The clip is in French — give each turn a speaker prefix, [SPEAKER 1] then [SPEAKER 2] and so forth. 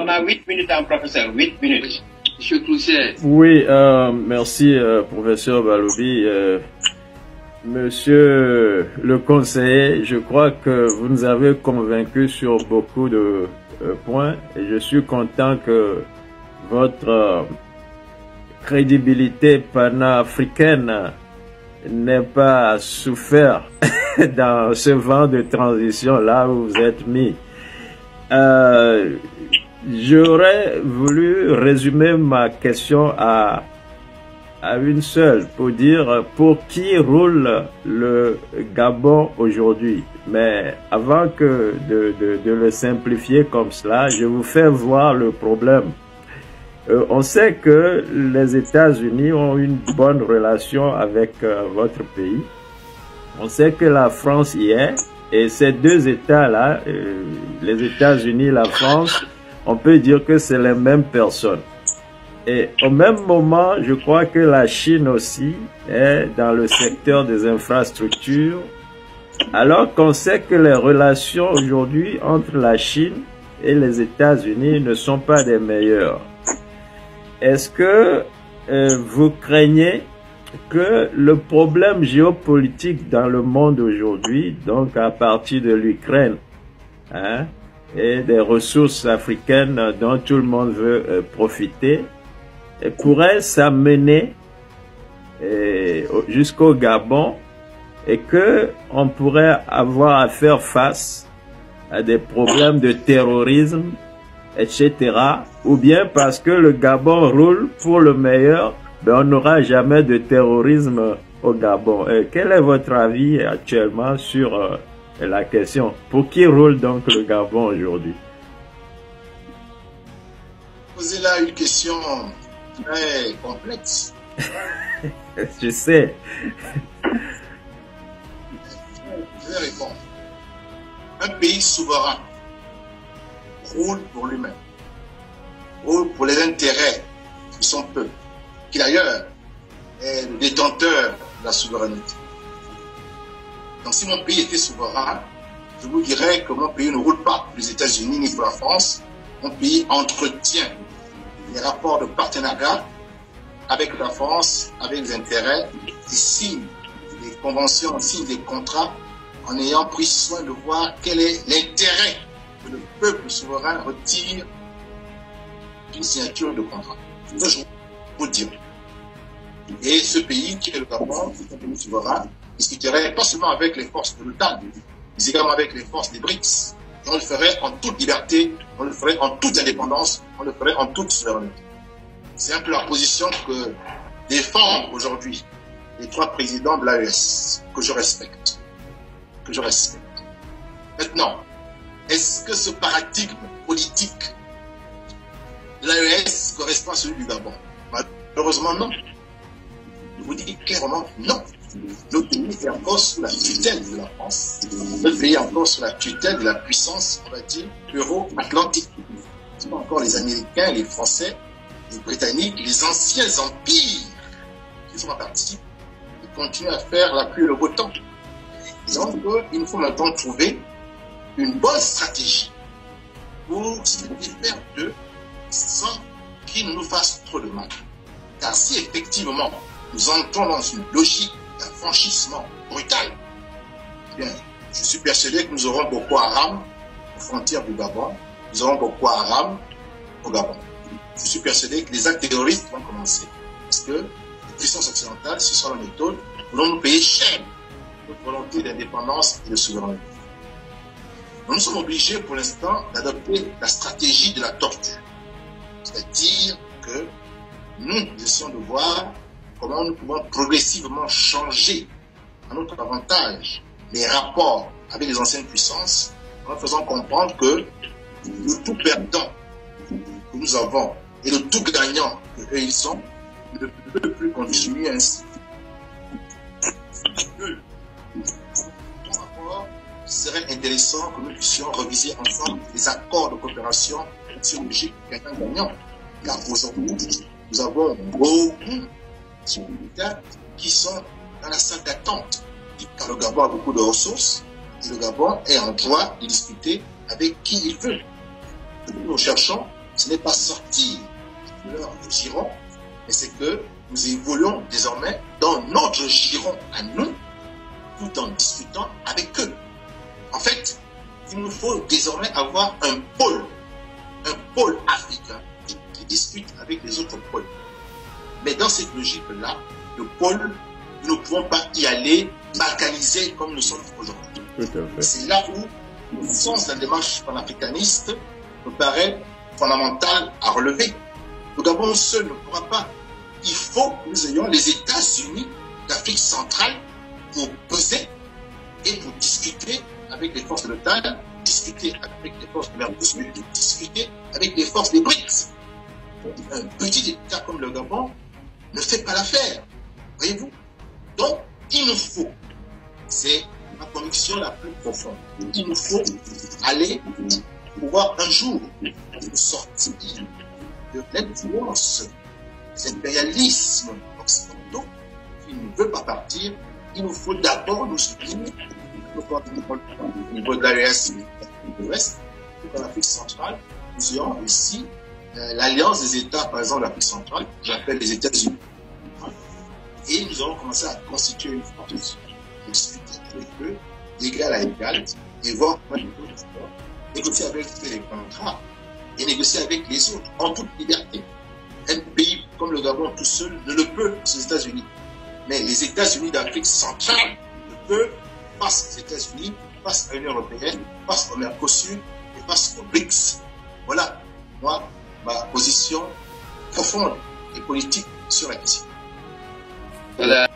[SPEAKER 1] On a 8 minutes, hein, professeur, 8 minutes. Monsieur Clousset.
[SPEAKER 2] Oui, merci, professeur Baloubi. Monsieur le conseiller, je crois que vous nous avez convaincus sur beaucoup de points et je suis content que votre crédibilité panafricaine n'ait pas souffert dans ce vent de transition là où vous êtes mis. J'aurais voulu résumer ma question à une seule, pour dire pour qui roule le Gabon aujourd'hui. Mais avant que de le simplifier comme cela, je vous fais voir le problème. On sait que les États-Unis ont une bonne relation avec votre pays. On sait que la France y est. Et ces deux États-là, les États-Unis et la France, on peut dire que c'est les mêmes personnes. Et au même moment, je crois que la Chine aussi est dans le secteur des infrastructures, alors qu'on sait que les relations aujourd'hui entre la Chine et les États-Unis ne sont pas des meilleures. Est-ce que vous craignez que le problème géopolitique dans le monde aujourd'hui, donc à partir de l'Ukraine, hein, et des ressources africaines dont tout le monde veut profiter, pourrait s'amener jusqu'au Gabon et que on pourrait avoir à faire face à des problèmes de terrorisme, etc. Ou bien parce que le Gabon roule pour le meilleur, ben on n'aura jamais de terrorisme au Gabon. Quel est votre avis actuellement sur la question? Pour qui roule donc le Gabon aujourd'hui?
[SPEAKER 3] Posez là une question très complexe.
[SPEAKER 2] Je sais.
[SPEAKER 3] Je vais répondre. Un pays souverain roule pour lui-même, roule pour les intérêts de son peuple, qui d'ailleurs est le détenteur de la souveraineté. Donc si mon pays était souverain, je vous dirais que mon pays ne roule pas pour les États-Unis ni pour la France. Mon pays entretient les rapports de partenariat avec la France, avec les intérêts, et signe des conventions, signe des contrats, en ayant pris soin de voir quel est l'intérêt que le peuple souverain retire d'une signature de contrat. Ça, je vous le dirai. Et ce pays, qui est le Gabon, qui est un pays souverain, discuterait pas seulement avec les forces de l'OTAN, mais également avec les forces des BRICS. Et on le ferait en toute liberté, on le ferait en toute indépendance, on le ferait en toute souveraineté. C'est un peu la position que défendent aujourd'hui les trois présidents de l'AES, que je respecte. Que je respecte. Maintenant, est-ce que ce paradigme politique de l'AES correspond à celui du Gabon? Malheureusement, non. Je vous dis clairement non. Notre pays est encore sous la tutelle de la France. Notre pays est encore sous la tutelle de la puissance, on va dire, euro-atlantique. Ce sont encore les Américains, les Français, les Britanniques, les anciens empires qui sont partis et continuent à faire la pluie et le beau temps. Et donc, il nous faut maintenant trouver une bonne stratégie pour se défaire d'eux sans qu'ils ne nous fassent trop de mal. Car si effectivement nous entrons dans une logique d'affranchissement brutal, bien, je suis persuadé que nous aurons Boko Haram aux frontières du Gabon, nous aurons Boko Haram au Gabon. Je suis persuadé que les actes terroristes vont commencer. Parce que les puissances occidentales, ce sont la méthode, vont nous payer cher notre volonté d'indépendance et de souveraineté. Nous sommes obligés pour l'instant d'adopter la stratégie de la tortue. C'est-à-dire que nous essayons de voir comment nous pouvons progressivement changer à notre avantage les rapports avec les anciennes puissances en faisant comprendre que le tout perdant que nous avons et le tout gagnant qu'eux ils ont ne peut plus continuer ainsi. Il serait intéressant que nous puissions reviser ensemble les accords de coopération sociologique gagnant-gagnant. Car aujourd'hui, nous avons beaucoup d'États qui sont dans la salle d'attente. Car le Gabon a beaucoup de ressources et le Gabon est en droit de discuter avec qui il veut. Nous cherchons ce n'est pas sortir de leur giron, mais c'est que nous évoluons désormais dans notre giron à nous, tout en discutant avec eux. En fait, il nous faut désormais avoir un pôle africain qui discute avec les autres pôles. Mais dans cette logique-là, le pôle, nous ne pouvons pas y aller balkanisés comme nous sommes aujourd'hui. C'est là où le sens de la démarche panafricaniste me paraît fondamental à relever. Le Gabon seul ne pourra pas. Il faut que nous ayons les États-Unis d'Afrique centrale pour peser et pour discuter avec les forces de l'OTAN, discuter avec les forces de Mercosur, discuter avec les forces des BRICS. Un petit État comme le Gabon ne fait pas l'affaire. Voyez-vous? Donc, il nous faut, c'est ma conviction la plus profonde, il nous faut aller pouvoir un jour sortir de l'influence des impérialismes occidentaux qui ne veut pas partir. Il nous faut d'abord nous soutenir au niveau de l'Alliance de l'Ouest, de l'Afrique centrale. Nous ayons ici l'alliance des États, par exemple, de l'Afrique centrale, que j'appelle les États-Unis. Et nous allons commencer à constituer une force, discuter avec eux, d'égal à égal, et voir comment ils peuvent négocier avec les contrats et négocier avec les autres en toute liberté. Un pays comme le Gabon tout seul ne le peut aux États-Unis. Mais les États-Unis d'Afrique centrale le peuvent face aux États-Unis, face à l'Union européenne, face au Mercosur et face aux BRICS. Voilà, moi, ma position profonde et politique sur la question.
[SPEAKER 1] Voilà.